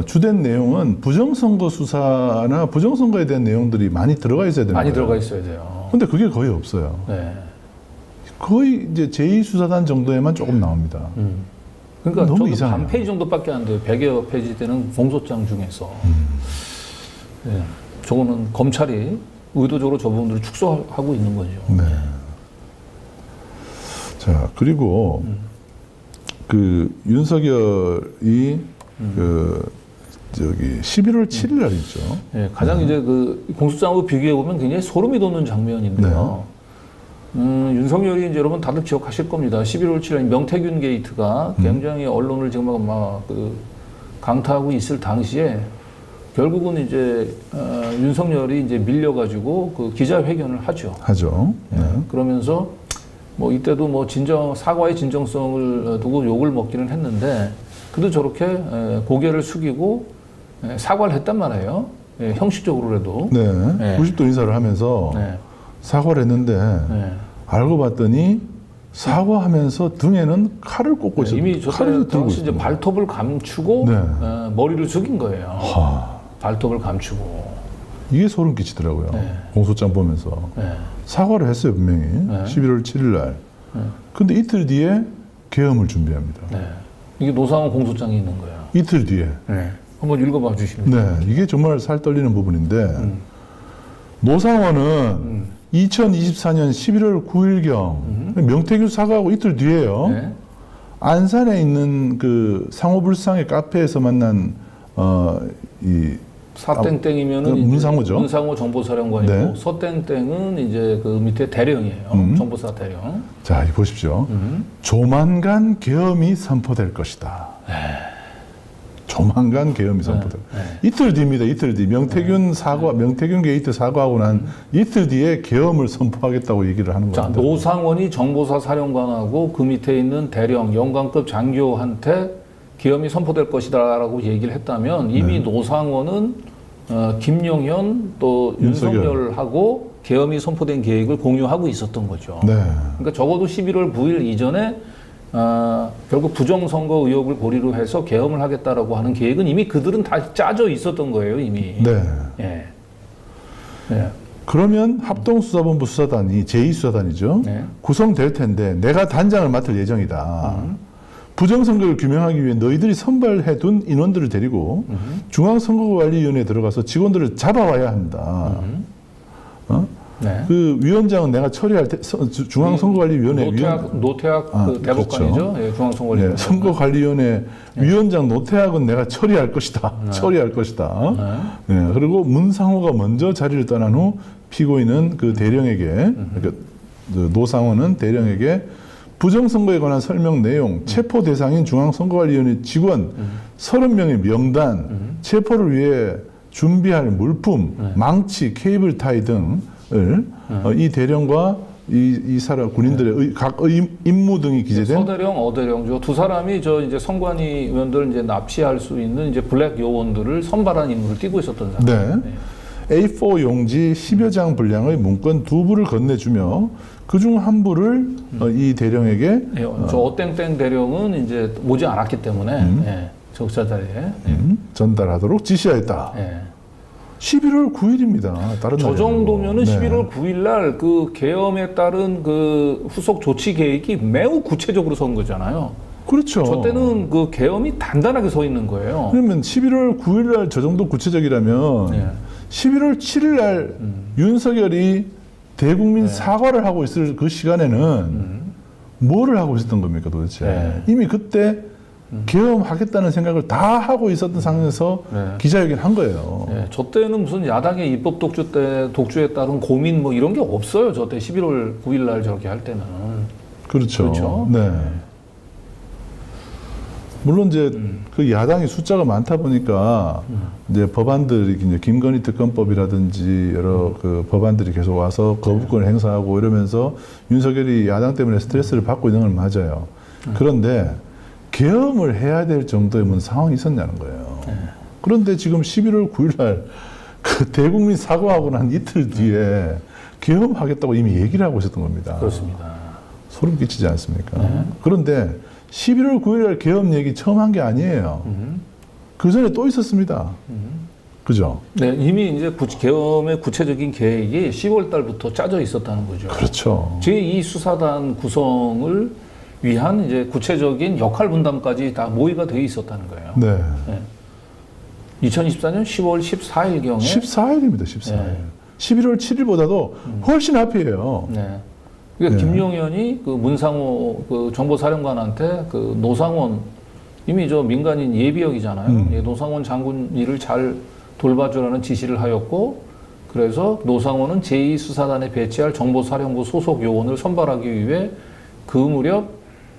[SPEAKER 1] 주된 내용은 부정선거 수사나 부정선거에 대한 내용들이 많이 들어가 있어야 되는
[SPEAKER 2] 많이
[SPEAKER 1] 거예요.
[SPEAKER 2] 들어가 있어야 돼요.
[SPEAKER 1] 근데 그게 거의 없어요.
[SPEAKER 2] 네.
[SPEAKER 1] 거의 이제 제2수사단 정도에만 조금 나옵니다.
[SPEAKER 2] 그러니까
[SPEAKER 1] 너무
[SPEAKER 2] 저도
[SPEAKER 1] 이상해요.
[SPEAKER 2] 반 페이지 정도밖에 안 돼요. 100여 페이지 되는 공소장 중에서. 네. 저거는 검찰이 의도적으로 저 부분들을 축소하고 있는 거죠.
[SPEAKER 1] 네. 자, 그리고 그 윤석열이 11월 7일 날 있죠.
[SPEAKER 2] 네, 가장 이제 그 공소장하고 비교해 보면 굉장히 소름이 돋는 장면인데요. 윤석열이 이제 여러분 다들 기억하실 겁니다. 11월 7일 명태균 게이트가 굉장히 언론을 지금 막 강타하고 있을 당시에 결국은 이제 윤석열이 이제 밀려가지고 그 기자회견을 하죠.
[SPEAKER 1] 네.
[SPEAKER 2] 그러면서 뭐 이때도 뭐 사과의 진정성을 두고 욕을 먹기는 했는데 그래도 저렇게 고개를 숙이고 사과를 했단 말이에요. 형식적으로라도.
[SPEAKER 1] 네.
[SPEAKER 2] 네.
[SPEAKER 1] 90도 인사를 하면서
[SPEAKER 2] 네.
[SPEAKER 1] 사과를 했는데
[SPEAKER 2] 네.
[SPEAKER 1] 알고 봤더니 사과하면서 등에는 칼을 꽂고 있었어요.
[SPEAKER 2] 이미 저 당시 이제 발톱을 감추고
[SPEAKER 1] 네.
[SPEAKER 2] 머리를 숙인 거예요.
[SPEAKER 1] 하,
[SPEAKER 2] 발톱을 감추고.
[SPEAKER 1] 이게 소름 끼치더라고요.
[SPEAKER 2] 네.
[SPEAKER 1] 공소장 보면서.
[SPEAKER 2] 네.
[SPEAKER 1] 사과를 했어요, 분명히. 11월 7일 날. 근데 이틀 뒤에 계엄을 준비합니다.
[SPEAKER 2] 네. 이게 노상원 공소장이 있는 거예요.
[SPEAKER 1] 이틀 뒤에.
[SPEAKER 2] 네. 한번 읽어봐 주시면.
[SPEAKER 1] 네, 이게 정말 살 떨리는 부분인데 노상원은 2024년 11월 9일경 명태균 사과하고 이틀 뒤에요.
[SPEAKER 2] 네.
[SPEAKER 1] 안산에 있는 그 상호불상의 카페에서 만난 이
[SPEAKER 2] 사땡땡이면은
[SPEAKER 1] 그 문상호죠.
[SPEAKER 2] 문상호 정보사령관이고
[SPEAKER 1] 네.
[SPEAKER 2] 서땡땡은 이제 그 밑에 대령이에요. 정보사 대령.
[SPEAKER 1] 자, 이 보십시오. 조만간 계엄이 선포될 것이다. 조만간 계엄이 선포될. 이틀 뒤입니다. 이틀 뒤. 명태균 게이트 사과하고 난 이틀 뒤에 계엄을 선포하겠다고 얘기를 하는
[SPEAKER 2] 자,
[SPEAKER 1] 겁니다.
[SPEAKER 2] 노상원이 정보사 사령관하고 그 밑에 있는 대령, 영관급 장교한테 계엄이 선포될 것이다라고 얘기를 했다면 이미 노상원은 김용현 또 윤석열하고 계엄이 선포된 계획을 공유하고 있었던 거죠.
[SPEAKER 1] 네.
[SPEAKER 2] 그러니까 적어도 11월 9일 이전에 결국 부정선거 의혹을 고리로 해서 계엄을 하겠다라고 하는 계획은 이미 그들은 다 짜져 있었던 거예요, 이미.
[SPEAKER 1] 네.
[SPEAKER 2] 예. 예.
[SPEAKER 1] 그러면 합동수사본부 수사단이 제2수사단이죠.
[SPEAKER 2] 네.
[SPEAKER 1] 구성될 텐데 내가 단장을 맡을 예정이다. 부정선거를 규명하기 위해 너희들이 선발해둔 인원들을 데리고 중앙선거관리위원회에 들어가서 직원들을 잡아와야 합니다.
[SPEAKER 2] 네.
[SPEAKER 1] 그 위원장은 내가 처리할 때 중앙선거관리위원회
[SPEAKER 2] 노태학 그 대법관이죠.
[SPEAKER 1] 그렇죠.
[SPEAKER 2] 예, 중앙선거관리위원회.
[SPEAKER 1] 선거관리위원회 위원장 노태학은 내가 처리할 것이다. 처리할 것이다. 네. 그리고 문상호가 먼저 자리를 떠난 후 피고인은 그 대령에게 그러니까 그 노상호는 대령에게 부정선거에 관한 설명 내용, 체포 대상인 중앙선거관리위원회 직원 30명의 명단, 체포를 위해 준비할 물품, 망치, 케이블 타이 등을 이 대령과 이 사람 군인들의 각 임무 등이 기재된
[SPEAKER 2] 서대령, 어대령 두 사람이 저 이제 선관위 의원들 이제 납치할 수 있는 이제 블랙 요원들을 선발한 임무를 띄고 있었던 사람.
[SPEAKER 1] 네. A4 용지 10여 장 분량의 문건 2부를 건네주며 그중 한 부를 이 대령에게
[SPEAKER 2] 저 어땡땡 대령은 이제 오지 않았기 때문에 예, 적자 자리에
[SPEAKER 1] 전달하도록 지시하였다.
[SPEAKER 2] 예.
[SPEAKER 1] 11월 9일입니다. 다른
[SPEAKER 2] 저
[SPEAKER 1] 날이
[SPEAKER 2] 정도면은
[SPEAKER 1] 아니고.
[SPEAKER 2] 11월 9일 날 그 계엄에 따른 그 후속 조치 계획이 매우 구체적으로 선 거잖아요.
[SPEAKER 1] 그렇죠.
[SPEAKER 2] 저 때는 그 계엄이 단단하게 서 있는 거예요.
[SPEAKER 1] 그러면 11월 9일 날 저 정도 구체적이라면
[SPEAKER 2] 예.
[SPEAKER 1] 11월 7일 날 윤석열이 대국민 사과를 하고 있을 그 시간에는 뭐를 하고 있었던 겁니까 도대체?
[SPEAKER 2] 네.
[SPEAKER 1] 이미 그때 계엄하겠다는 생각을 다 하고 있었던 상황에서 기자회견 한 거예요.
[SPEAKER 2] 예, 저 때는 무슨 야당의 입법 독주에 따른 고민 뭐 이런 게 없어요. 저 때 11월 9일 날 저렇게 할 때는.
[SPEAKER 1] 그렇죠.
[SPEAKER 2] 그렇죠.
[SPEAKER 1] 네. 물론 이제 그 야당이 숫자가 많다 보니까 이제 법안들이 이제 김건희 특검법이라든지 여러 그 법안들이 계속 와서 거부권을 행사하고 이러면서 윤석열이 야당 때문에 스트레스를 받고 있는 건 맞아요. 그런데 계엄을 해야 될 정도의 무슨 상황이 있었냐는 거예요. 그런데 지금 11월 9일 날 그 대국민 사과하고 난 이틀 뒤에 계엄하겠다고 이미 얘기를 하고 있었던 겁니다.
[SPEAKER 2] 그렇습니다.
[SPEAKER 1] 소름 끼치지 않습니까? 그런데 11월 9일 날 계엄 얘기 처음 한 게 아니에요. 그 전에 또 있었습니다. 그죠?
[SPEAKER 2] 네, 이미 이제 계엄의 구체적인 계획이 10월 달부터 짜져 있었다는 거죠.
[SPEAKER 1] 그렇죠.
[SPEAKER 2] 제2 수사단 구성을 위한 이제 구체적인 역할 분담까지 다 모의가 돼 있었다는 거예요.
[SPEAKER 1] 네.
[SPEAKER 2] 2024년 10월 14일경에
[SPEAKER 1] 14일입니다, 14일.
[SPEAKER 2] 네.
[SPEAKER 1] 11월 7일보다도 훨씬 앞이에요.
[SPEAKER 2] 네. 그러니까
[SPEAKER 1] 네.
[SPEAKER 2] 김용현이 그 문상호 그 정보사령관한테 그 노상원 이미 저 민간인 예비역이잖아요. 예, 노상원 장군 일을 잘 돌봐주라는 지시를 하였고, 그래서 노상원은 제2수사단에 배치할 정보사령부 소속 요원을 선발하기 위해 그 무렵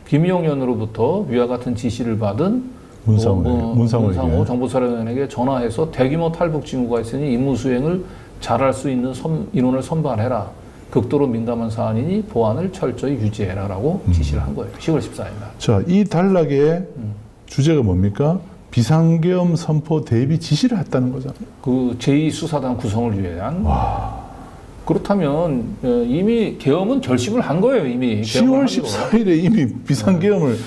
[SPEAKER 2] 김용현으로부터 위와 같은 지시를 받은 문상호 정보사령관에게 전화해서 대규모 탈북 징후가 있으니 임무 수행을 잘할 수 있는 인원을 선발해라. 극도로 민감한 사안이니 보안을 철저히 유지해라라고 지시를 한 거예요. 10월 14일 날.
[SPEAKER 1] 자, 이 단락의 주제가 뭡니까? 비상계엄 선포 대비 지시를 했다는 거잖아요.
[SPEAKER 2] 그 제2수사단 구성을 위한. 그렇다면 이미 계엄은 결심을 한 거예요. 이미
[SPEAKER 1] 10월 14일에 이미 비상계엄을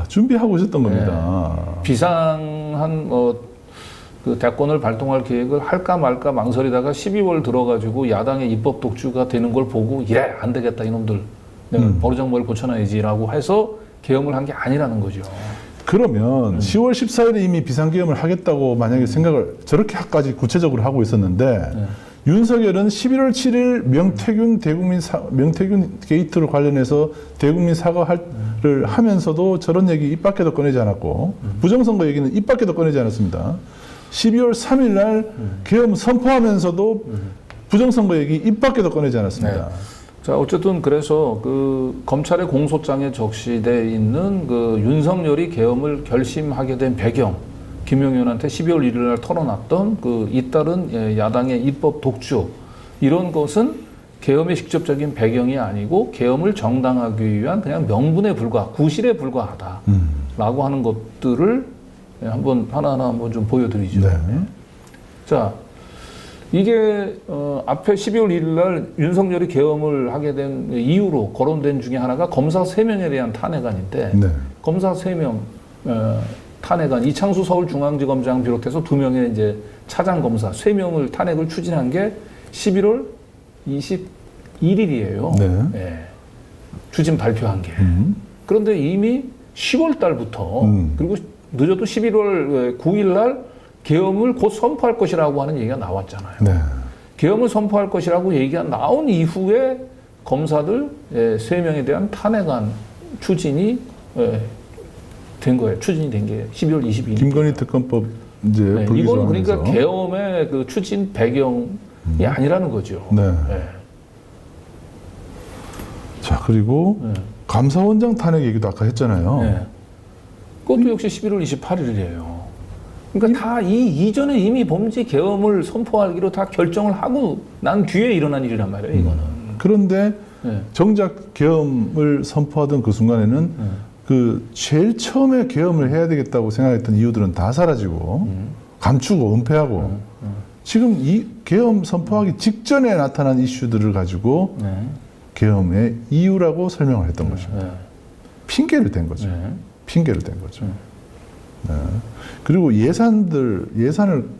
[SPEAKER 1] 준비하고 있었던 겁니다.
[SPEAKER 2] 비상한 그 대권을 발동할 계획을 할까 말까 망설이다가 12월 들어가지고 야당의 입법 독주가 되는 걸 보고 이래 안 되겠다 이놈들 내가 버르장머리를 고쳐놔야지라고 해서 계엄을 한 게 아니라는 거죠.
[SPEAKER 1] 그러면 10월 14일에 이미 비상계엄을 하겠다고 만약에 생각을 저렇게까지 구체적으로 하고 있었는데 윤석열은 11월 7일 명태균 게이트로 관련해서 대국민 사과를 하면서도 저런 얘기 입 밖에도 꺼내지 않았고 부정선거 얘기는 입 밖에도 꺼내지 않았습니다. 12월 3일 날 계엄 선포하면서도 부정선거 얘기 입 밖에도 꺼내지 않았습니다.
[SPEAKER 2] 네. 자, 어쨌든 그래서 그 검찰의 공소장에 적시돼 있는 그 윤석열이 계엄을 결심하게 된 배경, 김용현한테 12월 1일 날 털어놨던 그 잇따른 야당의 입법 독주, 이런 것은 계엄의 직접적인 배경이 아니고 계엄을 정당화하기 위한 그냥 명분에 불과, 구실에 불과하다라고 하는 것들을 한번 하나하나 한번 좀 보여드리죠.
[SPEAKER 1] 네.
[SPEAKER 2] 자, 이게 앞에 12월 1일 날 윤석열이 계엄을 하게 된 이유로 거론된 중에 하나가 검사 3명에 대한 탄핵안인데 검사 3명 탄핵안, 이창수 서울중앙지검장 비롯해서 2명의 이제 차장 검사 3명을 탄핵을 추진한 게 11월 21일이에요. 네. 추진 발표한 게. 그런데 이미 10월 달부터
[SPEAKER 1] 음.
[SPEAKER 2] 그리고 늦어도 11월 9일 날 계엄을 곧 선포할 것이라고 하는 얘기가 나왔잖아요.
[SPEAKER 1] 네.
[SPEAKER 2] 계엄을 선포할 것이라고 얘기가 나온 이후에 검사들 3명에 대한 탄핵안 추진이 된 거예요. 추진이 된 게 12월 22일.
[SPEAKER 1] 김건희 특검법 이제
[SPEAKER 2] 네,
[SPEAKER 1] 불기소하면서.
[SPEAKER 2] 이거는 그러니까 계엄의 그 추진 배경이 아니라는 거죠.
[SPEAKER 1] 네.
[SPEAKER 2] 네.
[SPEAKER 1] 자, 그리고
[SPEAKER 2] 네.
[SPEAKER 1] 감사원장 탄핵 얘기도 아까 했잖아요.
[SPEAKER 2] 네. 그것도 역시 11월 28일이에요. 그러니까 다 이 이전에 이미 범죄 계엄을 선포하기로 다 결정을 하고 난 뒤에 일어난 일이란 말이에요, 이거는.
[SPEAKER 1] 그런데
[SPEAKER 2] 네.
[SPEAKER 1] 정작 계엄을 선포하던 그 순간에는 그 제일 처음에 계엄을 해야 되겠다고 생각했던 이유들은 다 사라지고 감추고 은폐하고 지금 이 계엄 선포하기 직전에 나타난 이슈들을 가지고
[SPEAKER 2] 네.
[SPEAKER 1] 계엄의 이유라고 설명을 했던 것입니다.
[SPEAKER 2] 네.
[SPEAKER 1] 핑계를 댄 거죠.
[SPEAKER 2] 네.
[SPEAKER 1] 핑계를 댄 거죠. 네. 그리고 예산을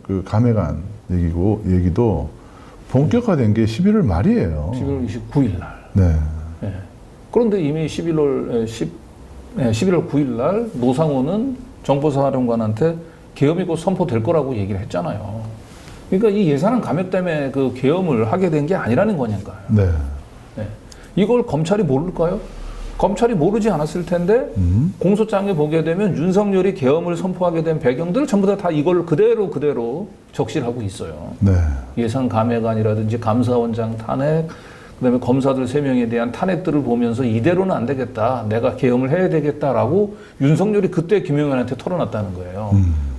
[SPEAKER 1] 그 감액한 얘기도 본격화된 게 11월 말이에요.
[SPEAKER 2] 11월 29일 날.
[SPEAKER 1] 네.
[SPEAKER 2] 네. 그런데 이미 11월 9일 날 노상원은 정보사령관한테 계엄이 곧 선포될 거라고 얘기를 했잖아요. 그러니까 이 예산안 감액 때문에 그 계엄을 하게 된 게 아니라는 거니까요.
[SPEAKER 1] 네.
[SPEAKER 2] 네. 이걸 검찰이 모를까요? 검찰이 모르지 않았을 텐데 공소장에 보게 되면 윤석열이 계엄을 선포하게 된 배경들 전부 다 이걸 그대로 적시하고 있어요.
[SPEAKER 1] 네.
[SPEAKER 2] 예산 감액안이라든지 감사원장 탄핵, 그다음에 검사들 3명에 대한 탄핵들을 보면서 이대로는 안 되겠다. 내가 계엄을 해야 되겠다라고 윤석열이 그때 김용현한테 털어놨다는 거예요.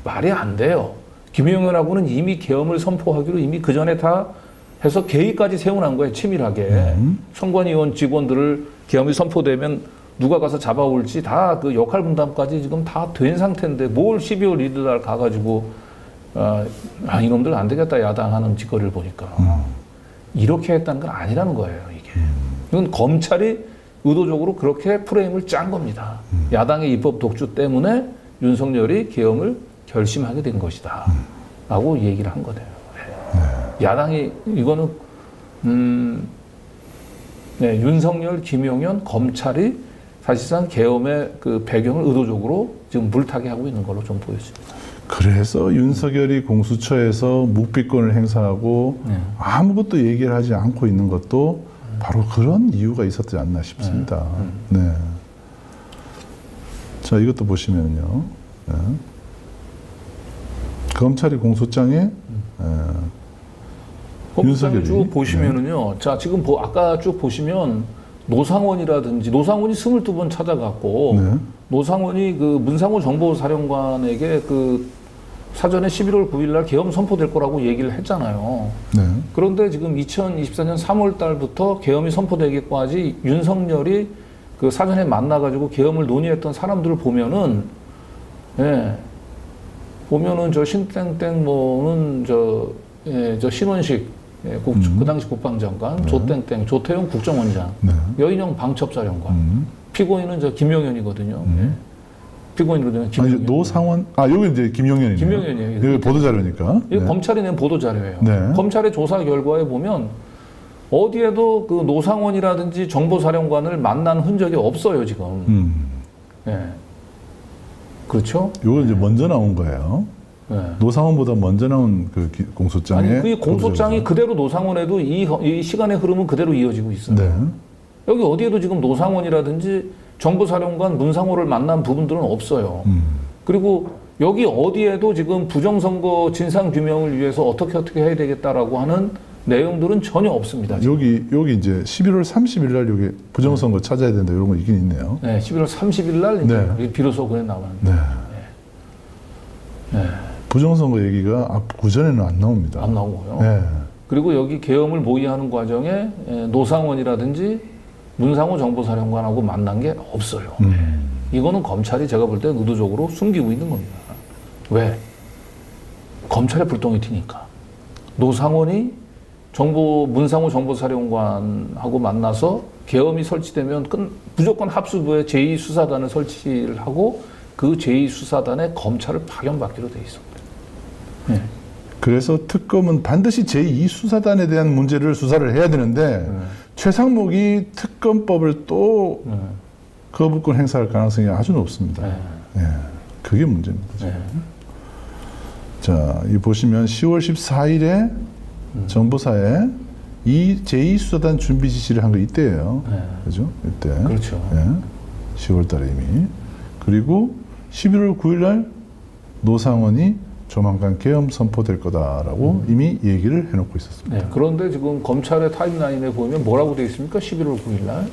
[SPEAKER 2] 말이 안 돼요. 김용현하고는 이미 계엄을 선포하기로 이미 그 전에 다 해서 계획까지 세워놓은 거예요. 치밀하게. 선관위원 직원들을 계엄이 선포되면 누가 가서 잡아올지 다 그 역할 분담까지 지금 다 된 상태인데 뭘 12월 1일 날 가가지고 이놈들 안 되겠다 야당하는 짓거리를 보니까 이렇게 했다는 건 아니라는 거예요. 이게. 이건 검찰이 의도적으로 그렇게 프레임을 짠 겁니다. 야당의 입법 독주 때문에 윤석열이 계엄을 결심하게 된 것이다. 라고 얘기를 한 거네요. 야당이 이거는 네, 윤석열, 김용현, 검찰이 사실상 계엄의 그 배경을 의도적으로 지금 물타기 하고 있는 걸로 좀 보였습니다.
[SPEAKER 1] 그래서 윤석열이 공수처에서 묵비권을 행사하고 아무것도 얘기를 하지 않고 있는 것도 바로 그런 이유가 있었지 않나 싶습니다. 네. 자, 이것도 보시면요. 네. 검찰이 공소장에
[SPEAKER 2] 검찰을
[SPEAKER 1] 윤석열이-
[SPEAKER 2] 쭉 보시면은요. 자, 지금 아까 쭉 보시면 노상원이라든지 노상원이 22번 찾아갔고
[SPEAKER 1] 네.
[SPEAKER 2] 노상원이 그 문상호 정보사령관에게 그 사전에 11월 9일 날 계엄 선포될 거라고 얘기를 했잖아요.
[SPEAKER 1] 네.
[SPEAKER 2] 그런데 지금 2024년 3월 달부터 계엄이 선포되기까지 윤석열이 그 사전에 만나가지고 계엄을 논의했던 사람들을 보면은, 보면은 저 신땡땡 뭐는 저 신원식 그 당시 국방장관, 조땡땡, 조태용 국정원장,
[SPEAKER 1] 네.
[SPEAKER 2] 여인영 방첩사령관, 피고인은 저 김용현이거든요. 피고인으로 되면
[SPEAKER 1] 아니, 노상원, 여기 이제 김용현이네요.
[SPEAKER 2] 김용현이에요.
[SPEAKER 1] 여기 보도자료니까.
[SPEAKER 2] 이게
[SPEAKER 1] 네.
[SPEAKER 2] 검찰이 낸 보도자료예요.
[SPEAKER 1] 네.
[SPEAKER 2] 검찰의 조사 결과에 보면 어디에도 그 노상원이라든지 정보사령관을 만난 흔적이 없어요, 지금. 네. 그렇죠?
[SPEAKER 1] 요거 이제 먼저 나온 거예요.
[SPEAKER 2] 네.
[SPEAKER 1] 노상원보다 먼저 나온 그 공소장에.
[SPEAKER 2] 아니, 그 공소장이 그대로 노상원에도 이 시간의 흐름은 그대로 이어지고 있어요.
[SPEAKER 1] 네.
[SPEAKER 2] 여기 어디에도 지금 노상원이라든지 정보사령관 문상호를 만난 부분들은 없어요. 그리고 여기 어디에도 지금 부정선거 진상규명을 위해서 어떻게 해야 되겠다라고 하는 내용들은 전혀 없습니다. 지금.
[SPEAKER 1] 여기 이제 11월 30일 날 여기 부정선거 찾아야 된다 이런 거 있긴 있네요.
[SPEAKER 2] 네, 11월 30일 날 이제
[SPEAKER 1] 네.
[SPEAKER 2] 비로소 그게 나왔는데.
[SPEAKER 1] 네.
[SPEAKER 2] 네.
[SPEAKER 1] 부정선거 얘기가 구전에는 안 나옵니다.
[SPEAKER 2] 안 나오고요.
[SPEAKER 1] 네.
[SPEAKER 2] 그리고 여기 계엄을 모의하는 과정에 노상원이라든지 문상호 정보사령관하고 만난 게 없어요. 이거는 검찰이 제가 볼 때 의도적으로 숨기고 있는 겁니다. 왜? 검찰의 불똥이 튀니까. 노상원이 문상호 정보사령관하고 만나서 계엄이 설치되면 무조건 합수부에 제2수사단을 설치를 하고 그 제2수사단에 검찰을 파견받기로 돼 있습니다. 네.
[SPEAKER 1] 그래서 특검은 반드시 제2수사단에 대한 문제를 수사를 해야 되는데 최상목이 특검법을 또 거부권 행사할 가능성이 아주 높습니다.
[SPEAKER 2] 네.
[SPEAKER 1] 예, 그게 문제입니다. 지금.
[SPEAKER 2] 네.
[SPEAKER 1] 자, 이 보시면 10월 14일에 정보사에 이 제2수사단 준비 지시를 한 거 이때예요.
[SPEAKER 2] 네.
[SPEAKER 1] 그죠? 이때.
[SPEAKER 2] 그렇죠.
[SPEAKER 1] 예, 10월 달에 이미. 그리고 11월 9일 날 노상원이 조만간 계엄 선포될 거다라고 이미 얘기를 해놓고 있었습니다.
[SPEAKER 2] 네. 그런데 지금 검찰의 타임라인에 보면 뭐라고 되어 있습니까? 11월 9일 날.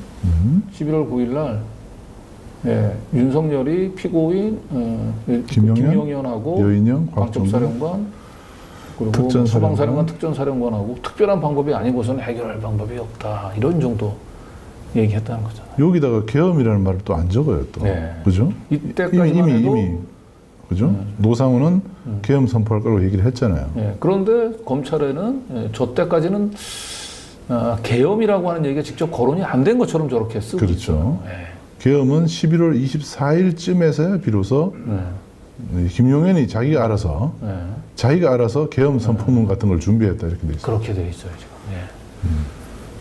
[SPEAKER 2] 11월 9일 날 예, 윤석열이 피고인 김용현하고
[SPEAKER 1] 여인영,
[SPEAKER 2] 광적사령관 그리고
[SPEAKER 1] 특전사령관.
[SPEAKER 2] 소방사령관, 특전사령관하고 특별한 방법이 아니고서는 해결할 방법이 없다. 이런 정도 얘기했다는 거잖아요.
[SPEAKER 1] 여기다가 계엄이라는 말을 또 안 적어요, 또.
[SPEAKER 2] 네.
[SPEAKER 1] 그죠?
[SPEAKER 2] 이때까지만 해도
[SPEAKER 1] 그죠? 노상훈은 계엄 선포할 거라고 얘기를 했잖아요.
[SPEAKER 2] 예, 그런데 검찰에는 저 때까지는 계엄이라고 하는 얘기가 직접 거론이 안 된 것처럼 저렇게 쓰고
[SPEAKER 1] 그렇죠.
[SPEAKER 2] 있어요. 예.
[SPEAKER 1] 계엄은 11월 24일쯤에서야 비로소
[SPEAKER 2] 네.
[SPEAKER 1] 김용현이 자기가 알아서 계엄 선포문 같은 걸 준비했다 이렇게 돼 있어요.
[SPEAKER 2] 그렇게 돼 있어요 지금. 예.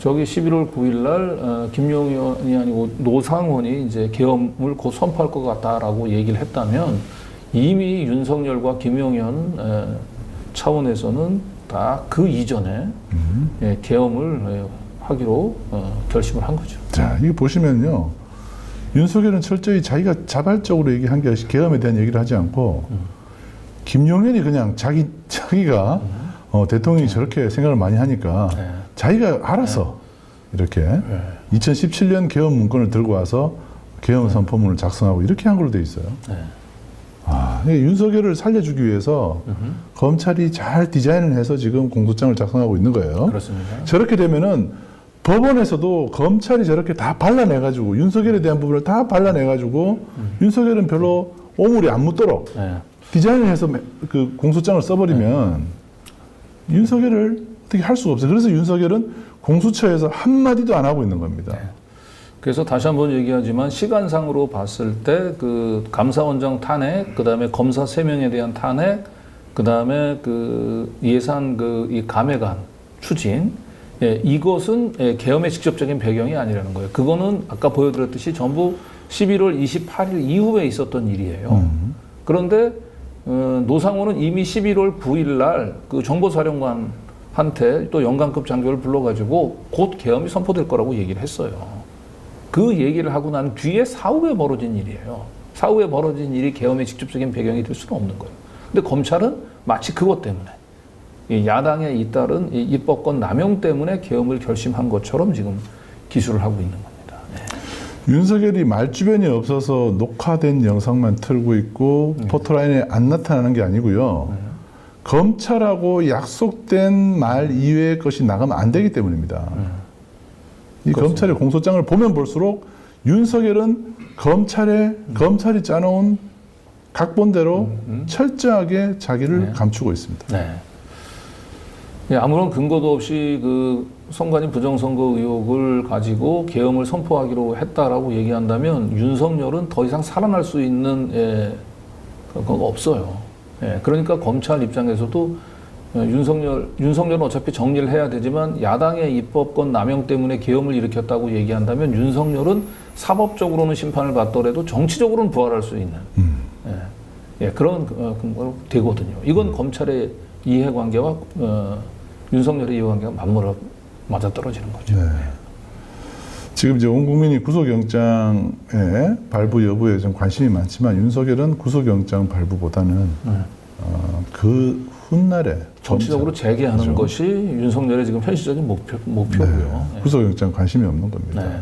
[SPEAKER 2] 저기 11월 9일 날 김용현이 아니고 노상원이 이제 계엄을 곧 선포할 것 같다라고 얘기를 했다면 이미 윤석열과 김용현 차원에서는 다 그 이전에 예, 계엄을 하기로 결심을 한 거죠.
[SPEAKER 1] 자, 이거 보시면요. 윤석열은 철저히 자기가 자발적으로 얘기한 게 아니라 계엄에 대한 얘기를 하지 않고 김용현이 그냥 자기가 대통령이 저렇게 생각을 많이 하니까 자기가 알아서 이렇게 2017년 계엄 문건을 들고 와서 계엄 선포문을 작성하고 이렇게 한 걸로 돼 있어요. 윤석열을 살려주기 위해서 검찰이 잘 디자인을 해서 지금 공소장을 작성하고 있는 거예요.
[SPEAKER 2] 그렇습니다.
[SPEAKER 1] 저렇게 되면은 법원에서도 검찰이 저렇게 다 발라내가지고 윤석열에 대한 부분을 다 발라내가지고 윤석열은 별로 오물이 안 묻도록 디자인을 해서 그 공소장을 써버리면 윤석열을 어떻게 할 수가 없어요. 그래서 윤석열은 공수처에서 한마디도 안 하고 있는 겁니다.
[SPEAKER 2] 그래서 다시 한번 얘기하지만 시간상으로 봤을 때 그 감사원장 탄핵, 그 다음에 검사 3명에 대한 탄핵, 그 다음에 그 예산 이 감액안 추진, 이것은 계엄의 직접적인 배경이 아니라는 거예요. 그거는 아까 보여드렸듯이 전부 11월 28일 이후에 있었던 일이에요. 그런데 노상원은 이미 11월 9일 날 그 정보사령관한테 또 영관급 장교를 불러가지고 곧 계엄이 선포될 거라고 얘기를 했어요. 그 얘기를 하고 난 뒤에 사후에 벌어진 일이에요. 사후에 벌어진 일이 계엄의 직접적인 배경이 될 수는 없는 거예요. 근데 검찰은 마치 그것 때문에 이 야당에 잇따른 이 입법권 남용 때문에 계엄을 결심한 것처럼 지금 기술을 하고 있는 겁니다.
[SPEAKER 1] 윤석열이 말주변이 없어서 녹화된 영상만 틀고 있고 포토라인에 안 나타나는 게 아니고요. 검찰하고 약속된 말 이외의 것이 나가면 안 되기 때문입니다. 이 검찰의 공소장을 보면 볼수록 윤석열은 검찰이 짜놓은 각본대로 철저하게 자기를 감추고 있습니다.
[SPEAKER 2] 네. 아무런 근거도 없이 그 선관위 부정선거 의혹을 가지고 계엄을 선포하기로 했다라고 얘기한다면 윤석열은 더 이상 살아날 수 있는 그거 없어요. 그러니까 검찰 입장에서도 윤석열은 어차피 정리를 해야 되지만 야당의 입법권 남용 때문에 계엄을 일으켰다고 얘기한다면 윤석열은 사법적으로는 심판을 받더라도 정치적으로는 부활할 수 있는 그런 근거로 되거든요. 이건 검찰의 이해관계와 윤석열의 이해관계가 맞아떨어지는 거죠.
[SPEAKER 1] 네. 지금 이제 온 국민이 구속영장의 발부 여부에 좀 관심이 많지만 윤석열은 구속영장 발부보다는 그 훗날에
[SPEAKER 2] 정치적으로 재개하는
[SPEAKER 1] 그렇죠.
[SPEAKER 2] 것이 윤석열의 지금 현실적인 목표고요.
[SPEAKER 1] 구속영장 관심이 없는 겁니다.
[SPEAKER 2] 네.